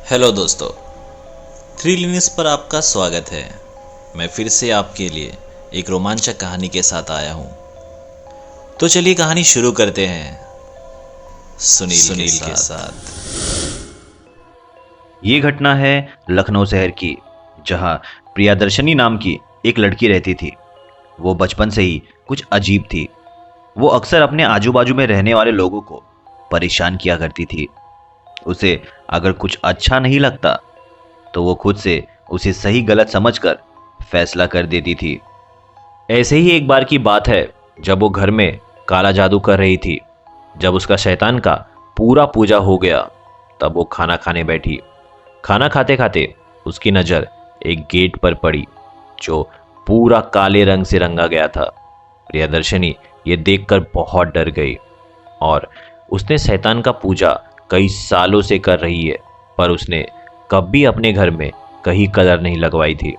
Hello दोस्तों, thrill पर आपका स्वागत है। मैं फिर से आपके लिए एक रोमांचक कहानी के साथ आया हूं। तो चलिए कहानी शुरू करते हैं सुनील के साथ। ये घटना है लखनऊ शहर की, जहां प्रियादर्शनी नाम की एक लड़की रहती थी। वो बचपन से ही कुछ अजीब थी। वो अक्सर अपने आजू बाजू में रहने वाले लोगों को परेशान किया करती थी। उसे अगर कुछ अच्छा नहीं लगता तो वो खुद से उसे सही गलत समझकर फैसला कर देती थी। ऐसे ही एक बार की बात है, जब वो घर में काला जादू कर रही थी। जब उसका शैतान का पूरा पूजा हो गया, तब वो खाना खाने बैठी। खाना खाते खाते उसकी नज़र एक गेट पर पड़ी, जो पूरा काले रंग से रंगा गया था। प्रियदर्शनी ये देखकर बहुत डर गई, और उसने शैतान का पूजा कई सालों से कर रही है, पर उसने कभी अपने घर में कहीं कलर नहीं लगवाई थी।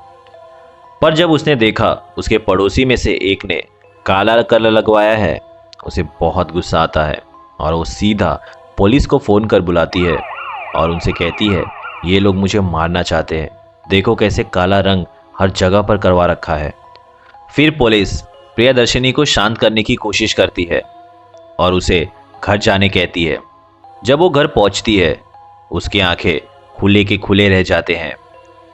पर जब उसने देखा उसके पड़ोसी में से एक ने काला कलर लगवाया है, उसे बहुत गुस्सा आता है और वो सीधा पुलिस को फ़ोन कर बुलाती है और उनसे कहती है, ये लोग मुझे मारना चाहते हैं, देखो कैसे काला रंग हर जगह पर करवा रखा है। फिर पुलिस प्रियदर्शनी को शांत करने की कोशिश करती है और उसे घर जाने कहती है। जब वो घर पहुंचती है, उसकी आंखें खुले के खुले रह जाते हैं।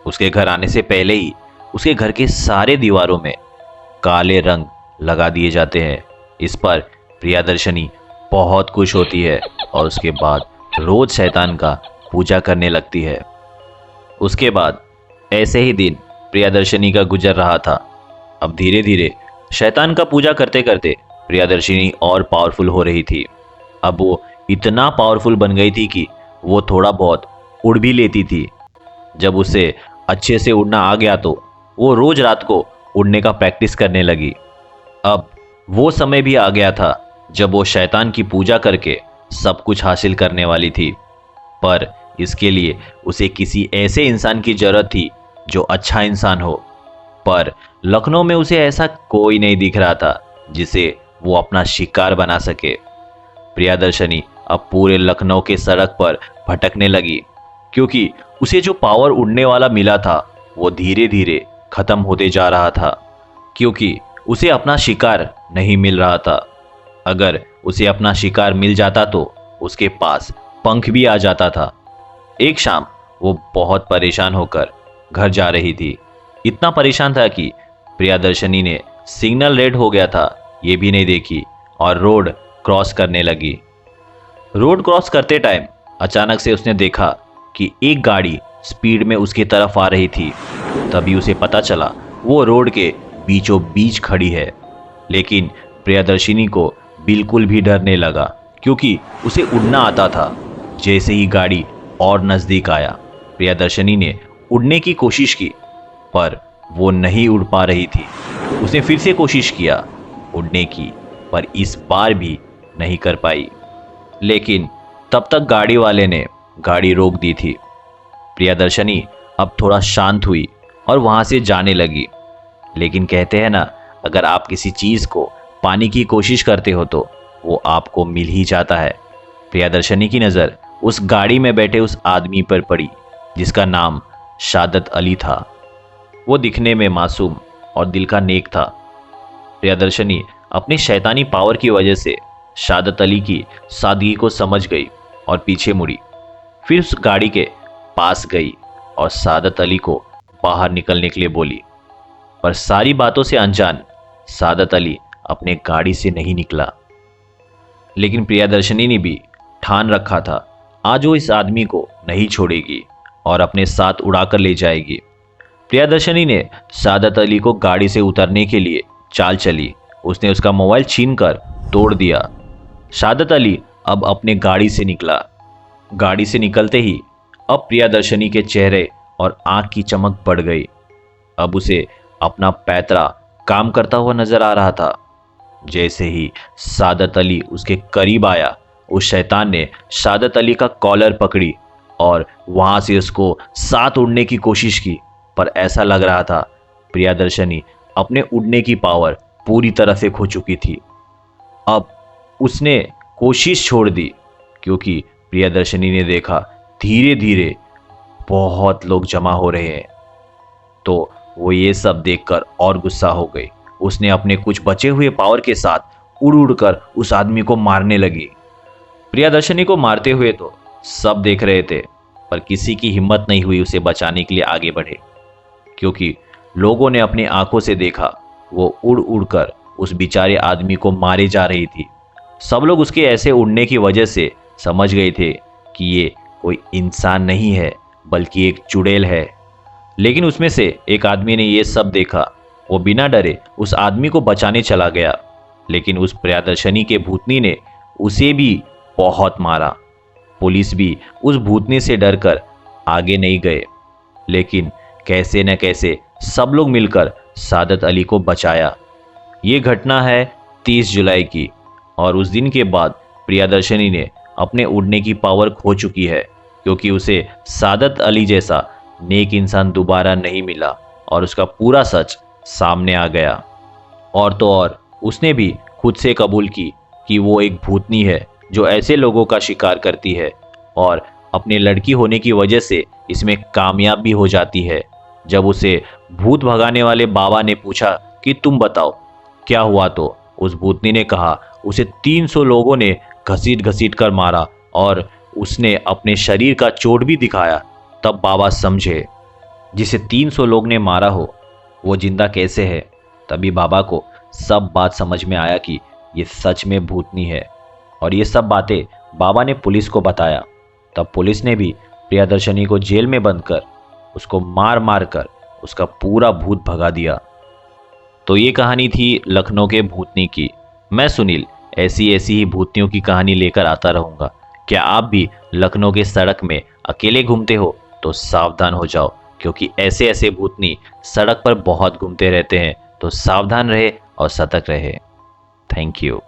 उसके घर आने से पहले ही उसके घर के सारे दीवारों में काले रंग लगा दिए जाते हैं। इस पर प्रियदर्शनी बहुत खुश होती है और उसके बाद रोज शैतान का पूजा करने लगती है। उसके बाद ऐसे ही दिन प्रियदर्शनी का गुजर रहा था। अब धीरे धीरे शैतान का पूजा करते करते प्रियदर्शनी और पावरफुल हो रही थी। अब वो इतना पावरफुल बन गई थी कि वो थोड़ा बहुत उड़ भी लेती थी। जब उसे अच्छे से उड़ना आ गया तो वो रोज रात को उड़ने का प्रैक्टिस करने लगी। अब वो समय भी आ गया था जब वो शैतान की पूजा करके सब कुछ हासिल करने वाली थी। पर इसके लिए उसे किसी ऐसे इंसान की जरूरत थी जो अच्छा इंसान हो। पर लखनऊ में उसे ऐसा कोई नहीं दिख रहा था जिसे वो अपना शिकार बना सके। प्रियदर्शनी अब पूरे लखनऊ के सड़क पर भटकने लगी, क्योंकि उसे जो पावर उड़ने वाला मिला था वो धीरे धीरे खत्म होते जा रहा था, क्योंकि उसे अपना शिकार नहीं मिल रहा था। अगर उसे अपना शिकार मिल जाता तो उसके पास पंख भी आ जाता था। एक शाम वो बहुत परेशान होकर घर जा रही थी। इतना परेशान था कि प्रियदर्शनी ने सिग्नल रेड हो गया था ये भी नहीं देखी और रोड क्रॉस करने लगी। रोड क्रॉस करते टाइम अचानक से उसने देखा कि एक गाड़ी स्पीड में उसकी तरफ आ रही थी। तभी उसे पता चला वो रोड के बीचों बीच खड़ी है। लेकिन प्रियदर्शिनी को बिल्कुल भी डर नहीं लगा, क्योंकि उसे उड़ना आता था। जैसे ही गाड़ी और नज़दीक आया, प्रियदर्शनी ने उड़ने की कोशिश की, पर वो नहीं उड़ पा रही थी। उसने फिर से कोशिश किया उड़ने की, पर इस बार भी नहीं कर पाई। लेकिन तब तक गाड़ी वाले ने गाड़ी रोक दी थी। प्रियदर्शनी अब थोड़ा शांत हुई और वहां से जाने लगी। लेकिन कहते हैं ना, अगर आप किसी चीज को पाने की कोशिश करते हो तो वो आपको मिल ही जाता है। प्रियदर्शनी की नज़र उस गाड़ी में बैठे उस आदमी पर पड़ी जिसका नाम शादत अली था। वो दिखने में मासूम और दिल का नेक था। प्रियदर्शनी अपनी शैतानी पावर की वजह से शादत अली की सादगी को समझ गई और पीछे मुड़ी। फिर उस गाड़ी के पास गई और सादत अली को बाहर निकलने के लिए बोली। पर सारी बातों से अनजान सादत अली अपने गाड़ी से नहीं निकला। लेकिन प्रियदर्शनी ने भी ठान रखा था, आज वो इस आदमी को नहीं छोड़ेगी और अपने साथ उड़ाकर ले जाएगी। प्रियदर्शनी ने सादत अली को गाड़ी से उतरने के लिए चाल चली। उसने उसका मोबाइल छीनकर तोड़ दिया। सादत अली अब अपने गाड़ी से निकला। गाड़ी से निकलते ही अब प्रियदर्शनी के चेहरे और आंख की चमक बढ़ गई। अब उसे अपना पैतरा काम करता हुआ नजर आ रहा था। जैसे ही सादत अली उसके करीब आया, उस शैतान ने सादत अली का कॉलर पकड़ी और वहां से उसको साथ उड़ने की कोशिश की। पर ऐसा लग रहा था प्रियदर्शनी अपने उड़ने की पावर पूरी तरह से खो चुकी थी। अब उसने कोशिश छोड़ दी, क्योंकि प्रियदर्शनी ने देखा धीरे धीरे बहुत लोग जमा हो रहे हैं। तो वो ये सब देखकर और गुस्सा हो गई। उसने अपने कुछ बचे हुए पावर के साथ उड़ उड़ कर उस आदमी को मारने लगी। प्रियदर्शनी को मारते हुए तो सब देख रहे थे, पर किसी की हिम्मत नहीं हुई उसे बचाने के लिए आगे बढ़े, क्योंकि लोगों ने अपनी आंखों से देखा वो उड़ उड़ कर उस बेचारे आदमी को मारे जा रही थी। सब लोग उसके ऐसे उड़ने की वजह से समझ गए थे कि ये कोई इंसान नहीं है बल्कि एक चुड़ैल है। लेकिन उसमें से एक आदमी ने ये सब देखा। वो बिना डरे उस आदमी को बचाने चला गया, लेकिन उस प्रियदर्शनी के भूतनी ने उसे भी बहुत मारा। पुलिस भी उस भूतनी से डरकर आगे नहीं गए, लेकिन कैसे न कैसे सब लोग मिलकर सादत अली को बचाया। ये घटना है 30 जुलाई की, और उस दिन के बाद प्रियदर्शनी ने अपने उड़ने की पावर खो चुकी है, क्योंकि उसे सादत अली जैसा नेक इंसान दोबारा नहीं मिला और उसका पूरा सच सामने आ गया। और तो और उसने भी खुद से कबूल की कि वो एक भूतनी है जो ऐसे लोगों का शिकार करती है और अपनी लड़की होने की वजह से इसमें कामयाब भी हो जाती है। जब उसे भूत भगाने वाले बाबा ने पूछा कि तुम बताओ क्या हुआ, तो उस भूतनी ने कहा उसे 300 लोगों ने घसीट घसीट कर मारा और उसने अपने शरीर का चोट भी दिखाया। तब बाबा समझे, जिसे 300 लोग ने मारा हो वो जिंदा कैसे है। तभी बाबा को सब बात समझ में आया कि ये सच में भूतनी है, और ये सब बातें बाबा ने पुलिस को बताया। तब पुलिस ने भी प्रियदर्शनी को जेल में बंद कर उसको मार मार कर उसका पूरा भूत भगा दिया। तो ये कहानी थी लखनऊ के भूतनी की। मैं सुनील ऐसी ही भूतनियों की कहानी लेकर आता रहूंगा। क्या आप भी लखनऊ के सड़क में अकेले घूमते हो तो सावधान हो जाओ, क्योंकि ऐसे भूतनी सड़क पर बहुत घूमते रहते हैं। तो सावधान रहे और सतर्क रहे। Thank you.